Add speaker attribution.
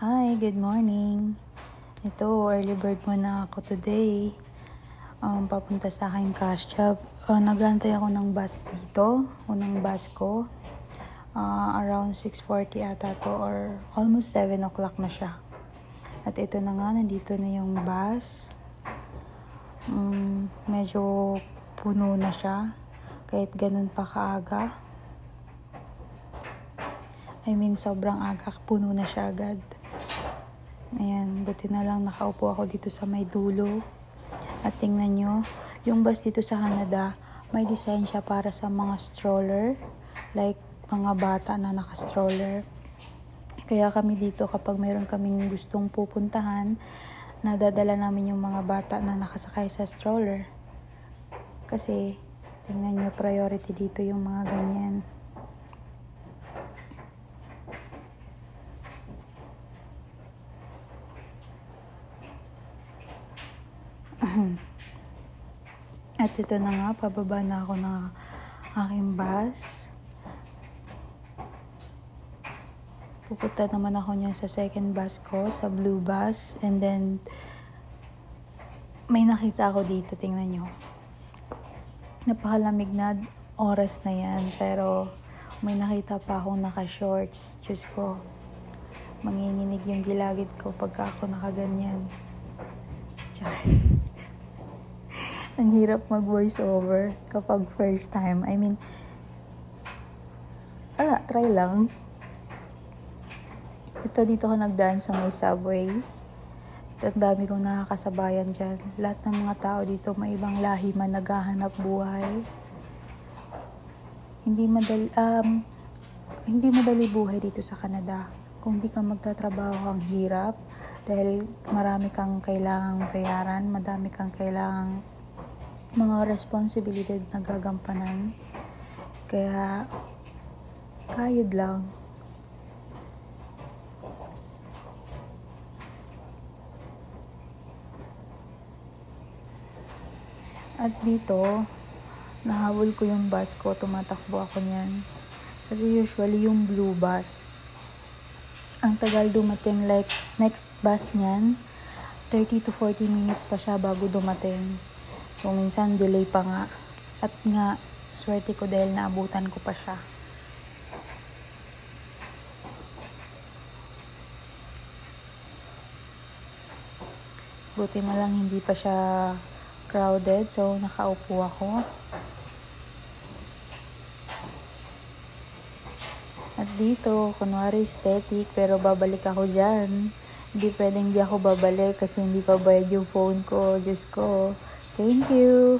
Speaker 1: Hi, good morning. Ito, early bird muna ako today. Papunta sa aking cash job. Nagantay ako ng bus dito. Unang bus ko. Around 6:40 ata to or almost 7 o'clock na siya. At ito na nga, nandito na yung bus. Medyo puno na siya. Kahit ganun pa kaaga. Sobrang aga, puno na siya agad. Ayan, buti na lang nakaupo ako dito sa may dulo. At tingnan nyo, yung bus dito sa Canada, may design siya para sa mga stroller. Like, mga bata na naka-stroller. Kaya kami dito, kapag mayroon kaming gustong pupuntahan, nadadala namin yung mga bata na nakasakay sa stroller. Kasi, tingnan nyo, priority dito yung mga ganyan. At ito na nga, pababa na ako ng aking bus. Pupunta naman ako niyan sa second bus ko, sa blue bus. And then, may nakita ako dito, tingnan nyo. Napakalamig na oras na yan, pero may nakita pa akong naka-shorts. Diyos ko, manginginig yung gilagid ko pagka ako nakaganyan. Char. Ang hirap mag-voice over kapag first time. Try lang. Ito, dito ko nagdaan sa may subway. At dami kong nakakasabayan dyan. Lahat ng mga tao dito, may ibang lahi man, naghahanap buhay. Hindi madali buhay dito sa Canada. Kung di ka magtatrabaho, ang hirap. Dahil marami kang kailangang bayaran, madami kang kailangang mga responsibilidad na gagampanan. Kaya, kayod lang. At dito, nahabol ko yung bus ko, tumatakbo ako niyan. Kasi usually yung blue bus, ang tagal dumating, like next bus niyan, 30 to 40 minutes pa siya bago dumating. So, minsan delay pa nga. At nga, swerte ko dahil naabutan ko pa siya. Buti na lang hindi pa siya crowded. So, nakaupo ako. At dito, kunwari static, pero babalik ako dyan. Hindi pwedeng di ako babalik kasi hindi pa bayad yung phone ko. Diyos ko. Thank you.